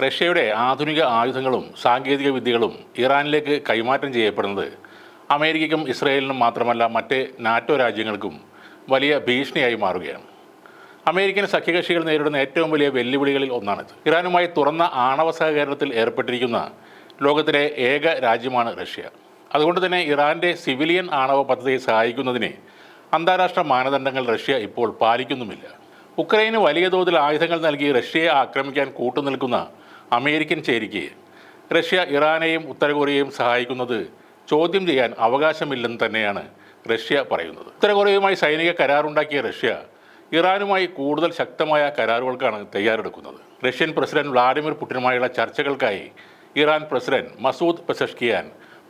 റഷ്യയുടെ ആധുനിക ആയുധങ്ങളും സാങ്കേതിക വിദ്യകളും ഇറാനിലേക്ക് കൈമാറ്റം ചെയ്യപ്പെടുന്നത് അമേരിക്കയ്ക്കും ഇസ്രയേലിനും മാത്രമല്ല മറ്റ് നാറ്റോ രാജ്യങ്ങൾക്കും വലിയ ഭീഷണിയായി മാറുകയാണ്. അമേരിക്കൻ സഖ്യകക്ഷികൾ നേരിടുന്ന ഏറ്റവും വലിയ വെല്ലുവിളികളിൽ ഒന്നാണിത്. ഇറാനുമായി തുറന്ന ആണവ സഹകരണത്തിൽ ഏർപ്പെട്ടിരിക്കുന്ന ലോകത്തിലെ ഏക രാജ്യമാണ് റഷ്യ. അതുകൊണ്ട് തന്നെ ഇറാൻ്റെ സിവിലിയൻ ആണവ പദ്ധതിയെ സഹായിക്കുന്നതിന് അന്താരാഷ്ട്ര മാനദണ്ഡങ്ങൾ റഷ്യ ഇപ്പോൾ പാലിക്കുന്നുമില്ല. ഉക്രൈന് വലിയ തോതിൽ ആയുധങ്ങൾ നൽകി റഷ്യയെ ആക്രമിക്കാൻ കൂട്ടുനിൽക്കുന്ന അമേരിക്കൻ ചേരിക്ക് റഷ്യ ഇറാനെയും ഉത്തര കൊറിയയും സഹായിക്കുന്നത് ചോദ്യം ചെയ്യാൻ അവകാശമില്ലെന്ന് തന്നെയാണ് റഷ്യ പറയുന്നത്. ഉത്തര കൊറിയയുമായി സൈനിക കരാറുണ്ടാക്കിയ റഷ്യ ഇറാനുമായി കൂടുതൽ ശക്തമായ കരാറുകൾക്കാണ് തയ്യാറെടുക്കുന്നത്. റഷ്യൻ പ്രസിഡന്റ് വ്ളാഡിമിർ പുടിനുമായുള്ള ചർച്ചകൾക്കായി ഇറാൻ പ്രസിഡന്റ് മസൂദ് പെസഷ്കിയാൻ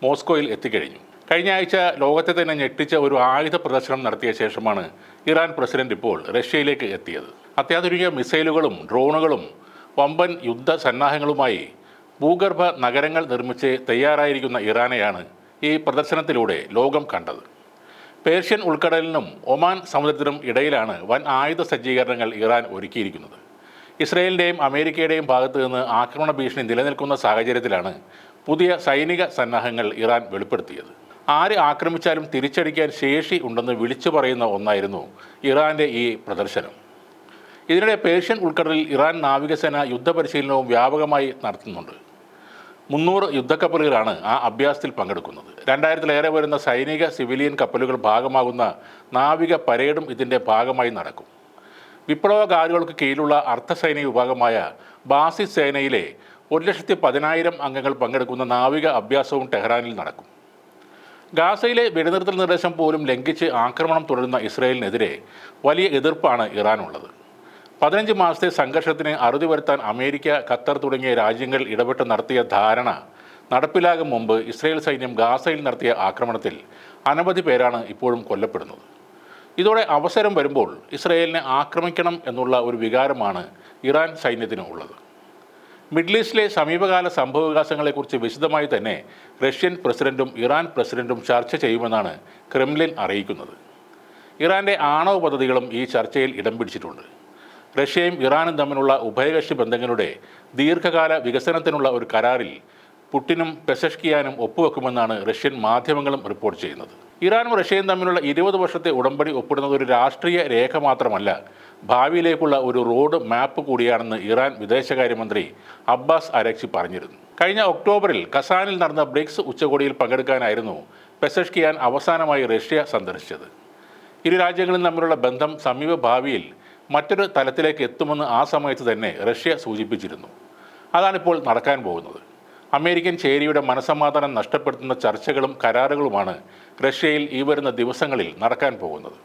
മോസ്കോയിൽ എത്തിക്കഴിഞ്ഞു. കഴിഞ്ഞ ആഴ്ച ലോകത്തെ തന്നെ ഞെട്ടിച്ച ഒരു ആയുധ പ്രദർശനം നടത്തിയ ശേഷമാണ് ഇറാൻ പ്രസിഡന്റ് ഇപ്പോൾ റഷ്യയിലേക്ക് എത്തിയത്. അത്യാധുനിക മിസൈലുകളും ഡ്രോണുകളും വമ്പൻ യുദ്ധ സന്നാഹങ്ങളുമായി ഭൂഗർഭ നഗരങ്ങൾ നിർമ്മിച്ച് തയ്യാറായിരിക്കുന്ന ഇറാനെയാണ് ഈ പ്രദർശനത്തിലൂടെ ലോകം കണ്ടത്. പേർഷ്യൻ ഉൾക്കടലിനും ഒമാൻ സമുദ്രത്തിനും ഇടയിലാണ് വൻ ആയുധ സജ്ജീകരണങ്ങൾ ഇറാൻ ഒരുക്കിയിരിക്കുന്നത്. ഇസ്രയേലിൻ്റെയും അമേരിക്കയുടെയും ഭാഗത്തു നിന്ന് ആക്രമണ ഭീഷണി നിലനിൽക്കുന്ന സാഹചര്യത്തിലാണ് പുതിയ സൈനിക സന്നാഹങ്ങൾ ഇറാൻ വെളിപ്പെടുത്തിയത്. ആര് ആക്രമിച്ചാലും തിരിച്ചടിക്കാൻ ശേഷി ഉണ്ടെന്ന് വിളിച്ചു പറയുന്ന ഒന്നായിരുന്നു ഇറാൻ്റെ ഈ പ്രദർശനം. ഇതിനിടെ പേർഷ്യൻ ഉൾക്കടലിൽ ഇറാൻ നാവികസേന യുദ്ധപരിശീലനവും വ്യാപകമായി നടത്തുന്നുണ്ട്. 300 യുദ്ധക്കപ്പലുകളാണ് ആ അഭ്യാസത്തിൽ പങ്കെടുക്കുന്നത്. 2000-ലേറെ വരുന്ന സൈനിക സിവിലിയൻ കപ്പലുകൾ ഭാഗമാകുന്ന നാവിക പരേഡും ഇതിൻ്റെ ഭാഗമായി നടക്കും. വിപ്ലവകാരികൾക്ക് കീഴിലുള്ള അർദ്ധസൈനിക വിഭാഗമായ ബാസിസ് സേനയിലെ 1,10,000 അംഗങ്ങൾ പങ്കെടുക്കുന്ന നാവിക അഭ്യാസവും ടെഹ്റാനിൽ നടക്കും. ഗാസയിലെ വെടിനിർത്തൽ നിർദ്ദേശം പോലും ലംഘിച്ച് ആക്രമണം തുടരുന്ന ഇസ്രയേലിനെതിരെ വലിയ എതിർപ്പാണ് ഇറാനുള്ളത്. 15 മാസത്തെ സംഘർഷത്തിന് അറുതി വരുത്താൻ അമേരിക്ക, ഖത്തർ തുടങ്ങിയ രാജ്യങ്ങൾ ഇടപെട്ട് നടത്തിയ ധാരണ നടപ്പിലാകും മുമ്പ് ഇസ്രയേൽ സൈന്യം ഗാസയിൽ നടത്തിയ ആക്രമണത്തിൽ അനവധി പേരാണ് ഇപ്പോഴും കൊല്ലപ്പെടുന്നത്. ഇതോടെ അവസരം വരുമ്പോൾ ഇസ്രയേലിനെ ആക്രമിക്കണം എന്നുള്ള ഒരു വികാരമാണ് ഇറാൻ സൈന്യത്തിന് ഉള്ളത്. മിഡിൽ ഈസ്റ്റിലെ സമീപകാല സംഭവവികാസങ്ങളെക്കുറിച്ച് വിശദമായി തന്നെ റഷ്യൻ പ്രസിഡന്റും ഇറാൻ പ്രസിഡന്റും ചർച്ച ചെയ്യുമെന്നാണ് ക്രെംലിൻ അറിയിക്കുന്നത്. ഇറാൻ്റെ ആണവ പദ്ധതികളും ഈ ചർച്ചയിൽ ഇടം പിടിച്ചിട്ടുണ്ട്. റഷ്യയും ഇറാനും തമ്മിലുള്ള ഉഭയകക്ഷി ബന്ധങ്ങളുടെ ദീർഘകാല വികസനത്തിനുള്ള ഒരു കരാറിൽ പുടിനും പെസഷ്കിയാനും ഒപ്പുവെക്കുമെന്നാണ് റഷ്യൻ മാധ്യമങ്ങളും റിപ്പോർട്ട് ചെയ്യുന്നത്. ഇറാനും റഷ്യയും തമ്മിലുള്ള 20 വർഷത്തെ ഉടമ്പടി ഒപ്പിടുന്നത് ഒരു രാഷ്ട്രീയ രേഖ മാത്രമല്ല, ഭാവിയിലേക്കുള്ള ഒരു റോഡ് മാപ്പ് കൂടിയാണെന്ന് ഇറാൻ വിദേശകാര്യമന്ത്രി അബ്ബാസ് അരക്ചി പറഞ്ഞിരുന്നു. കഴിഞ്ഞ ഒക്ടോബറിൽ കസാനിൽ നടന്ന ബ്രിക്സ് ഉച്ചകോടിയിൽ പങ്കെടുക്കാനായിരുന്നു പെസഷ്കിയാൻ അവസാനമായി റഷ്യ സന്ദർശിച്ചത്. ഇരു രാജ്യങ്ങളും തമ്മിലുള്ള ബന്ധം സമീപ ഭാവിയിൽ മറ്റൊരു തലത്തിലേക്ക് എത്തുമെന്ന് ആ സമയത്ത് തന്നെ റഷ്യ സൂചിപ്പിച്ചിരുന്നു. അതാണിപ്പോൾ നടക്കാൻ പോകുന്നത്. അമേരിക്കൻ ചേരിയുടെ മനസ്സമാധാനം നഷ്ടപ്പെടുത്തുന്ന ചർച്ചകളും കരാറുകളുമാണ് റഷ്യയിൽ ഈ വരുന്ന ദിവസങ്ങളിൽ നടക്കാൻ പോകുന്നത്.